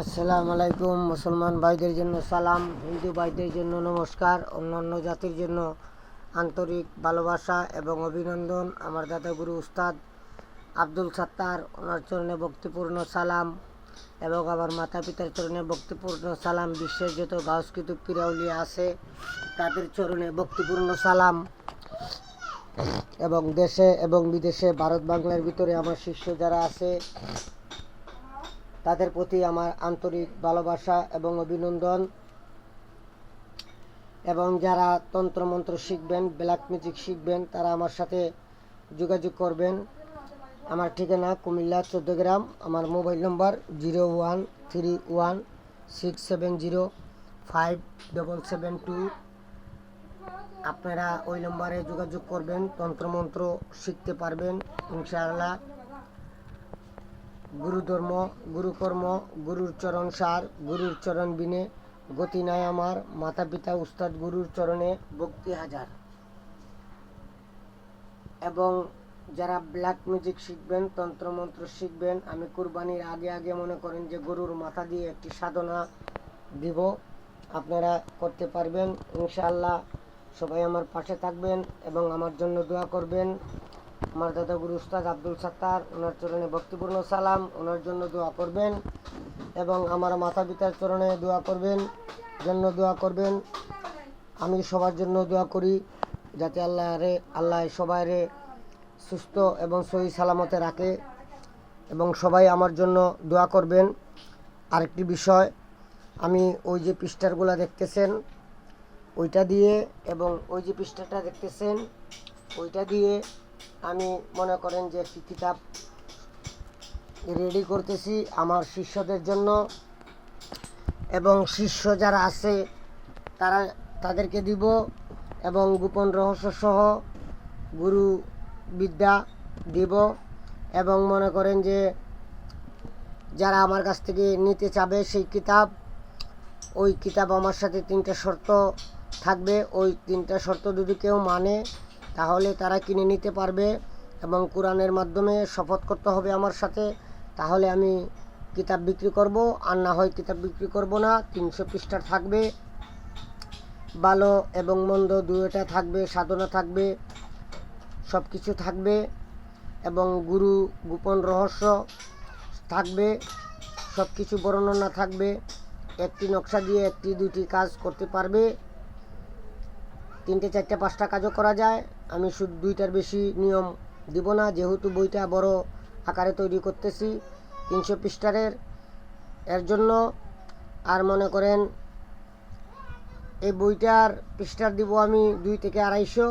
আসসালামু আলাইকুম। মুসলমান ভাইদের জন্য সালাম, হিন্দু ভাইদের জন্য নমস্কার, অন্যান্য জাতির জন্য আন্তরিক ভালোবাসা এবং অভিনন্দন। আমার দাদা গুরু উস্তাদ আব্দুল সাত্তার, ওনার চরণে ভক্তিপূর্ণ সালাম এবং আমার মাতা পিতার চরণে ভক্তিপূর্ণ সালাম। বিশ্বের যত গাউস কুতুব পীর আউলিয়া আছে তাদের চরণে ভক্তিপূর্ণ সালাম এবং দেশে এবং বিদেশে ভারত বাংলার ভিতরে আমার শিষ্য যারা আছে তাদের প্রতি আমার আন্তরিক ভালোবাসা এবং অভিনন্দন। এবং যারা তন্ত্রমন্ত্র শিখবেন, ব্ল্যাক ম্যাজিক শিখবেন, তারা আমার সাথে যোগাযোগ করবেন। আমার ঠিকানা কুমিল্লা 14 গ্রাম। আমার মোবাইল নম্বর 013167057772। আপনারা ওই নম্বরে যোগাযোগ করবেন, তন্ত্রমন্ত্র শিখতে পারবেন ইনশাআল্লাহ। গুরু ধর্ম, গুরু কর্ম, গুরুর চরণ সার, গুরুর চরণ বিনে গতি নাই আমার। মাতা পিতা উস্তাদ গুরুর চরণে ভক্তি হাজার। এবং যারা ব্ল্যাক মিউজিক শিখবেন, তন্ত্রমন্ত্র শিখবেন, আমি কুরবানির আগে আগে মনে করেন যে গরুর মাথা দিয়ে একটি সাধনা দিব, আপনারা করতে পারবেন ইনশাআল্লাহ। সবাই আমার পাশে থাকবেন এবং আমার জন্য দোয়া করবেন। আমার দাদা গুরু উস্তাদ আব্দুল সাত্তার, ওনার চরণে ভক্তিপূর্ণ সালাম, ওনার জন্য দোয়া করবেন এবং আমার মাতা পিতার চরণে দোয়া করবেন, দোয়া করবেন। আমি সবার জন্য দোয়া করি যাতে আল্লাহ সবাইরে সুস্থ এবং সহি সালামতে রাখে এবং সবাই আমার জন্য দোয়া করবেন। আরেকটি বিষয়, আমি ওই যে পৃষ্ঠারগুলো দেখতেছেন ওইটা দিয়ে এবং ওই যে পৃষ্ঠাটা দেখতেছেন ওইটা দিয়ে আমি মনে করেন যে একটি কিতাব রেডি করতেছি আমার শিষ্যদের জন্য। এবং শিষ্য যারা আছে তাদেরকে দিব এবং গোপন রহস্য সহ গুরু বিদ্যা দিব। এবং মনে করেন যে যারা আমার কাছ থেকে নিতে চাবে সেই কিতাব, ওই কিতাব আমার সাথে 3টা শর্ত থাকবে। ওই 3টা শর্ত যদি কেউ মানে তাহলে তারা কিনে নিতে পারবে এবং কোরআনের মাধ্যমে শপথ করতে হবে আমার সাথে, তাহলে আমি কিতাব বিক্রি করব। আর না হয় কিতাব বিক্রি করব না। 300 পৃষ্ঠার থাকবে, ভালো এবং মন্দ দুইটা থাকবে, সাধনা থাকবে, সব কিছু থাকবে এবং গুরু গোপন রহস্য থাকবে, সব কিছু বর্ণনা থাকবে। একটি নকশা দিয়ে 1-2টি কাজ করতে পারবে, 3টে 4টে 5টা কাজও করা যায়। আমি শুধু 2টার বেশি নিয়ম দিব না, যেহেতু বইটা বড় আকারে তৈরি করতেছি 300 পৃষ্ঠারের, এর জন্য। আর মনে করেন এই বইটার পৃষ্ঠার দিব আমি 2 থেকে 250,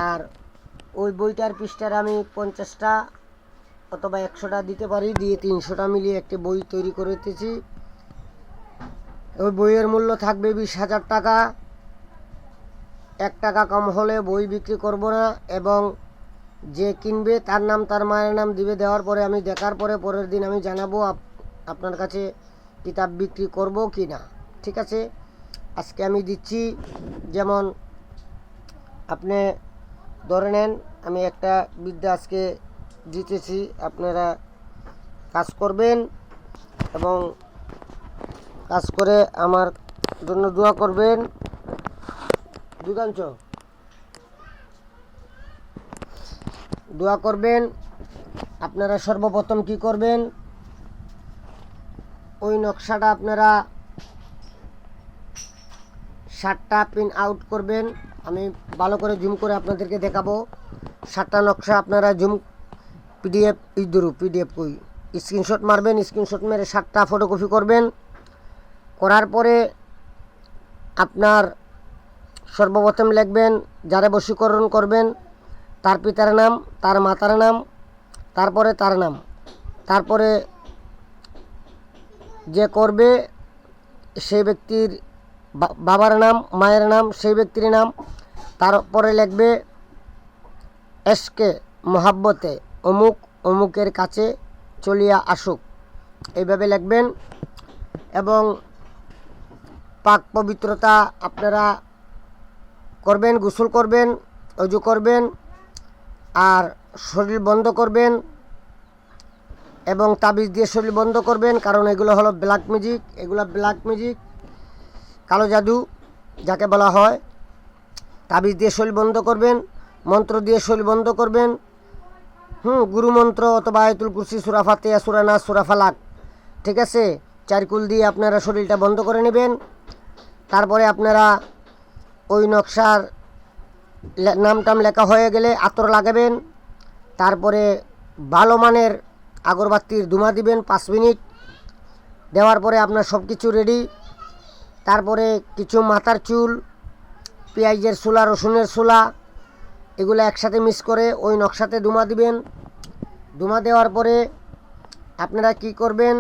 আর ওই বইটার পৃষ্ঠার আমি 50টা অথবা 100টা দিতে পারি, দিয়ে 300টা মিলিয়ে একটি বই তৈরি করতেছি। ওই বইয়ের মূল্য থাকবে 20,000 টাকা। 1 টাকা কম হলে বই বিক্রি করব না। এবং যে কিনবে তার নাম, তার মায়ের নাম দিবে। দেওয়ার পরে আমি দেখার পরে পরের দিন আমি জানাবো আপনার কাছে কিতাব বিক্রি করব কি না। ঠিক আছে, আজকে আমি দিচ্ছি। যেমন আপনি ধরে নেন আমি একটা বিদ্যা আজকে দিতেছি, আপনারা কাজ করবেন এবং কাজ করে আমার জন্য দোয়া করবেন। দোয়া করবেন। আপনারা সর্বপ্রথম কি করবেন, ওই নকশাটা আপনারা 7টা প্রিন্ট আউট করবেন। আমি ভালো করে জুম করে আপনাদেরকে দেখাবো। 7টা নকশা আপনারা জুম পিডিএফ কই স্ক্রিনশট মারবেন। স্ক্রিনশট মেরে 7টা ফটোকপি করবেন। করার পরে আপনার সর্বপ্রথম লিখবেন যারা বশীকরণ করবেন তার পিতার নাম, তার মাতার নাম, তারপরে তার নাম, তারপরে যে করবে সেই ব্যক্তির বাবার নাম, মায়ের নাম, সেই ব্যক্তির নাম। তারপরে লিখবে এসকে মহাব্বতে অমুক অমুকের কাছে চলিয়া আসুক, এইভাবে লিখবেন। এবং পাক পবিত্রতা আপনারা করবেন, গোসল করবেন, অজু করবেন আর শরীর বন্ধ করবেন এবং তাবিজ দিয়ে শরীর বন্ধ করবেন, কারণ এগুলো হলো ব্ল্যাক ম্যাজিক। এগুলো ব্ল্যাক ম্যাজিক, কালো জাদু যাকে বলা হয়। তাবিজ দিয়ে শরীর বন্ধ করবেন, মন্ত্র দিয়ে শরীর বন্ধ করবেন। গুরু মন্ত্র অথবা আয়াতুল কুরসি, সূরা ফাতিহা, সূরা নাস, সূরা ফালাক, ঠিক আছে, চারকুল দিয়ে আপনারা শরীরটা বন্ধ করে নেবেন। তারপরে আপনারা ওই নকশার নামটাম লেখা হয়ে গেলে আতর লাগাবেন। তারপরে ভালো মানের আগরবাতির ধুমা দিবেন 5 মিনিট। দেওয়ার পরে আপনার সব কিছু রেডি। তারপরে কিছু মাথার চুল, পেঁয়াজের ছোলা, রসুনের ছোলা, এগুলো একসাথে মিক্স করে ওই নকশাতে ধুমা দিবেন। ধুমা দেওয়ার পরে আপনারা কি করবেন,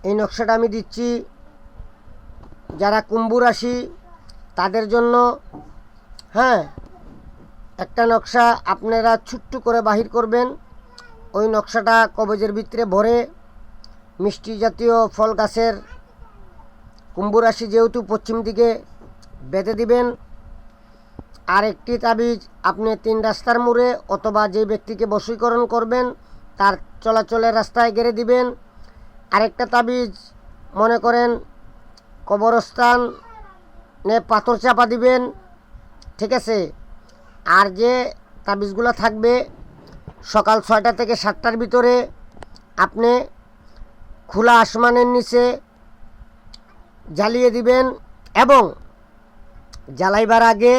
এই নকশাটা আমি দিচ্ছি যারা কুম্ভ রাশি তাদের জন্য। একটা নকশা আপনারা ছোট্ট করে বাহির করবেন। ওই নকশাটা কবজের ভিতরে ভরে মিষ্টি জাতীয় ফল গাছের, কুম্ভ রাশি যেহেতু পশ্চিম দিকে, বেঁধে দিবেন। আর একটি তাবিজ আপনি 3 রাস্তার মোড়ে অথবা যে ব্যক্তিকে বশীকরণ করবেন তার চলাচলের রাস্তায় গেড়ে দিবেন। আরেকটা তাবিজ মনে করেন কবরস্থানে পাথর চাপা দিবেন, ঠিক আছে। আর যে তাবিজগুলো থাকবে সকাল 6টা থেকে 7টার ভিতরে আপনি খোলা আসমানের নিচে জ্বালিয়ে দিবেন। এবং জ্বালাইবার আগে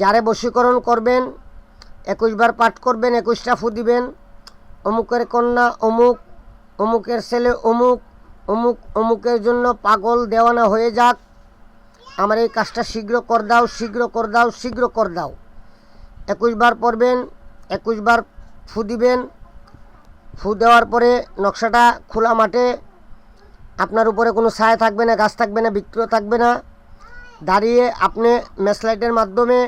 যারে বশীকরণ করবেন 21 বার পাঠ করবেন, 21টা ফু দিবেন। অমুকের কন্যা অমুক, অমুকের ছেলে অমুক, অমুক অমুকের জন্য পাগল দেওয়ানা হয়ে যাক, আমার এই কাজটা শীঘ্র কর দাও, শীঘ্র কর দাও, শীঘ্র কর দাও। 21 বার পড়বেন, 21 বার ফু দিবেন। ফু দেওয়ার পরে নকশাটা খোলা মাঠে, আপনার উপরে কোনো ছায়া থাকবে না, গাছ থাকবে না, বৃক্ষ থাকবে না, দাঁড়িয়ে আপনি ম্যাচলাইটের মাধ্যমে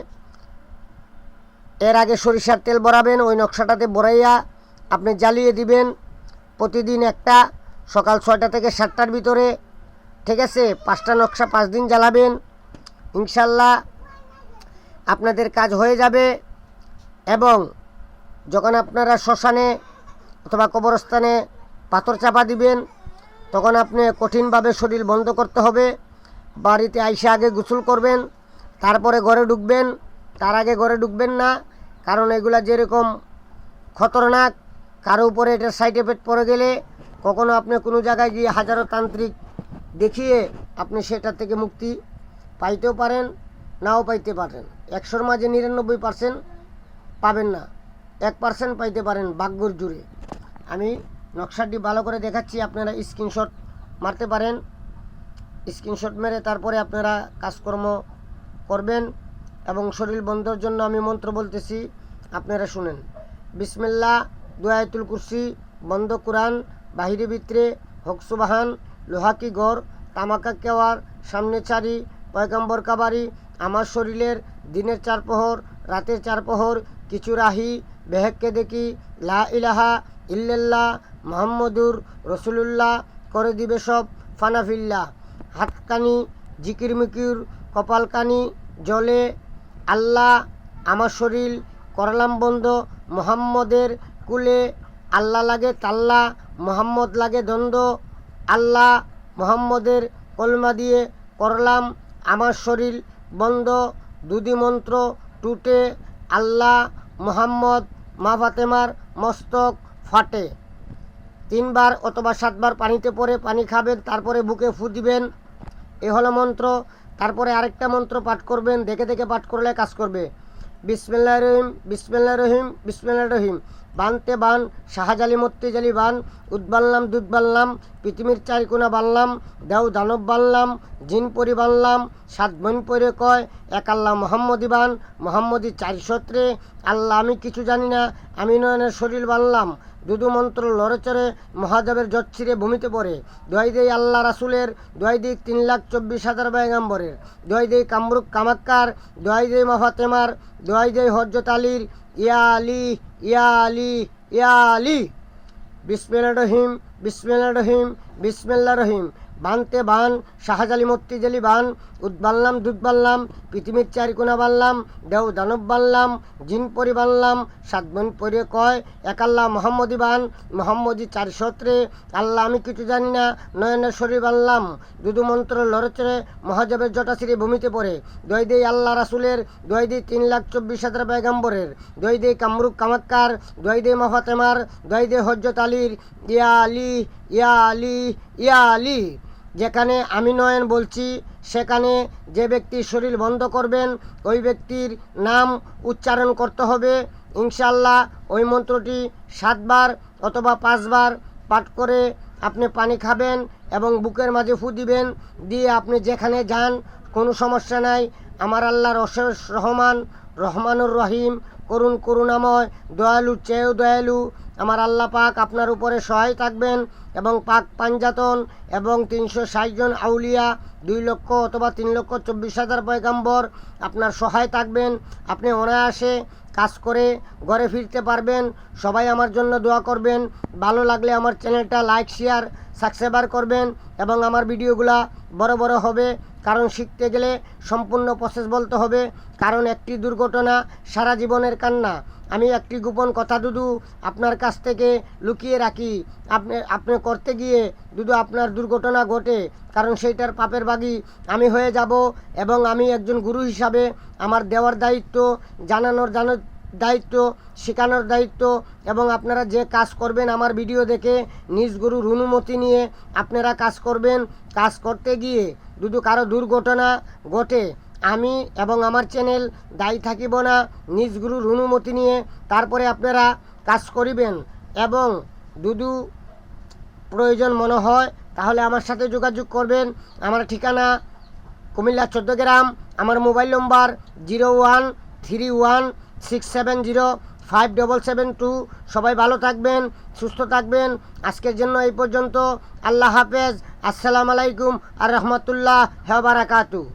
এর আগে সরিষার তেল ভরাবেন, ওই নকশাটাতে ভরাইয়া আপনি জ্বালিয়ে দিবেন। প্রতিদিন একটা, সকাল 6টা থেকে 7টার ভিতরে, ঠিক আছে। 5টা নকশা 5 দিন জ্বালাবেন, ইনশাল্লাহ আপনাদের কাজ হয়ে যাবে। এবং যখন আপনারা শ্মশানে অথবা কবরস্থানে পাথর চাপা দিবেন তখন আপনি কঠিনভাবে শরীর বন্ধ করতে হবে। বাড়িতে আইসা আগে গোসল করবেন, তারপরে ঘরে ঢুকবেন। তার আগে ঘরে ঢুকবেন না, কারণ এগুলা যেরকম খতরনাক, কারো উপরে এটার সাইড এফেক্ট পড়ে গেলে কখনো আপনি কোনো জায়গায় গিয়ে হাজারো তান্ত্রিক দেখিয়ে আপনি সেটা থেকে মুক্তি পাইতেও পারেন, নাও পাইতে পারেন। 100-র মাঝে 99% পাবেন না, 1% পাইতে পারেন ভাগ্যর জুড়ে। আমি নকশাটি ভালো করে দেখাচ্ছি, আপনারা স্ক্রিনশট মারতে পারেন। স্ক্রিনশট মেরে তারপরে আপনারা কাজকর্ম করবেন। এবং শরীর বন্ধর জন্য আমি মন্ত্র বলতেছি, আপনারা শুনেন। বিসমিল্লাহ, দুআয়াতুল কুরসি, বন্ধ কুরআন, বাহিরে ভিতরে হক সুবাহান, লোহা কি গড়, তামাকা কেওয়ার, সামনে চারি, পয়গম্বর কাবারি, আমার শরীরের দিনের 4 প্রহর, রাতের 4 প্রহর, কিছু রাহি বেহেককে দেখি, লা ইলাহা ইল্লাল্লাহ মুহাম্মদুর রসুলুল্লাহ, করে দিবে সব ফানাফিল্লাহ। হাতকানি জিকির মিকির, কপালকানি জলে, আল্লাহ আমার শরীর করলাম বন্ধ, মুহাম্মদের কুলে, আল্লাহ লাগে তাল্লা, মুহাম্মদ লাগে দ্বন্দ্ব, আল্লাহ মুহাম্মদের কলমা দিয়ে করলাম আমার শরীর বন্ধ। দুদি মন্ত্র টুটে, আল্লাহ মুহাম্মদ মা ফাতেমার মস্তক ফাটে। 3 বার অথবা 7 বার পানিতে পরে পানি খাবেন, তারপরে বুকে ফু দিবেন। এ হলো মন্ত্র। তারপরে আরেকটা মন্ত্র পাঠ করবেন, দেখে দেখে পাঠ করলে কাজ করবে। বিসমিল্লাহির রহিম, বিসমিল্লাহির রহিম, বিসমিল্লাহির রহিম। বানতে বান, শাহজালি মত্তিজালি বান, উদ্বাললাম দুধ বানলাম, পৃথিবীর 4 কোণা বানলাম, দেও দানব বানলাম, জিন পরি বানলাম, 7 বোন পরে কয় এক আল্লাহ মোহাম্মদি বান, মোহাম্মদি 4 সত্রে, আল্লাহ আমি কিছু জানি না, আমি নয়নের শরীর বানলাম। দুদু মন্ত্র লড়েচড়ে মহাদেবের জট ছিঁড়ে ভূমিতে পড়ে, দোয়াই দেই আল্লাহ রাসুলের, দোয়াই দেই 3,24,000 পয়গম্বরের, দোয়াই দেই কামরুক কামাক্কার, দোয়াই দেই মা ফাতেমার, দোয়াই দেই হযরত আলীর, ইয়া আলী ইয়া আলী ইয়া আলী। বিসমিল্লাহির রহিম, বিসমিল্লাহির রহিম, বিসমিল্লাহির রহিম। বানতে বান, শাহজালি মত্তিজালি বান, উদ বানলাম দুধ বানলাম, পৃথিবীর চারিকোনা বানলাম, দেও দানব বানলাম, জিন পরি বানলাম, সাতবন পরে কয় এক আল্লাহ মোহাম্মদী বান, মোহাম্মদী 400 আল্লাহ আমি কিছু জানি না, নয়নের শরীর বানলাম, দুদু মন্ত্র লড়চড়ে মহাজবের জটাশ্রী ভূমিতে পড়ে, দই দেই আল্লাহ রাসুলের, দই দেই 3,24,000 পয়গাম্বরের, দই দেই কামরুক কামাক্কার, দই দেই মাফাতেমার, দই দেই হজরত আলীর, ইয়া আলী ইয়া আলী ইয়া আলী। যেখানে আমি নয়ন বলছি সেখানে যে ব্যক্তি শরীর বন্ধ করবেন ওই ব্যক্তির নাম উচ্চারণ করতে হবে। ইনশাআল্লাহ ওই মন্ত্রটি 7 বার অথবা 5 বার পাঠ করে আপনি পানি খাবেন এবং বুকের মাঝে ফু দিবেন, দিয়ে আপনি যেখানে যান কোনো সমস্যা নাই। আমার আল্লাহর অশেষ রহমানুর রহিম, করুণাময়, দয়ালু চেয়েও দয়ালু আমার আল্লাহ পাক আপনার উপরে সহায় থাকবেন এবং পাক পাঞ্জাতন এবং 360 জন আউলিয়া, 2 লক্ষ অথবা 3,24,000 পয়গাম্বর আপনার সহায় থাকবেন। আপনি অনায়াসে কাজ করে ঘরে ফিরতে পারবেন। সবাই আমার জন্য দোয়া করবেন। ভালো লাগলে আমার চ্যানেলটা লাইক শেয়ার সাবস্ক্রাইব করবেন এবং আমার ভিডিওগুলা বড় বড় হবে, কারণ শিখতে গেলে সম্পূর্ণ প্রসেস বলতে হবে। কারণ একটি দুর্ঘটনা সারা জীবনের কান্না। আমি একটি গোপন কথা দুদু আপনার কাছ থেকে লুকিয়ে রাখি, আপনি করতে গিয়ে দুদু আপনার দুর্ঘটনা ঘটে, কারণ সেইটার পাপের বাগী আমি হয়ে যাব। এবং আমি একজন গুরু হিসাবে আমার দেওয়ার দায়িত্ব, জানানোর দায়িত্ব, শেখানোর দায়িত্ব, এবং আপনারা যে কাজ করবেন আমার ভিডিও দেখে নিজ গুরুর অনুমতি নিয়ে আপনারা কাজ করবেন। কাজ করতে গিয়ে দুদু কারো দুর্ঘটনা ঘটে আমি এবং আমার চ্যানেল দায়ী থাকিব না। নিজ গুরুর অনুমতি নিয়ে তারপরে আপনারা কাজ করিবেন। এবং দুদু প্রয়োজন মনে হয় তাহলে আমার সাথে যোগাযোগ করবেন। আমার ঠিকানা কুমিল্লা 14 গ্রাম। আমার মোবাইল নম্বর 013167057772। সবাই ভালো থাকবেন, সুস্থ থাকবেন। আজকের জন্য এই পর্যন্ত। আল্লাহ হাফেজ। আসসালামু আলাইকুম আর রহমতুল্লাহ ওয়া বারাকাতুহু।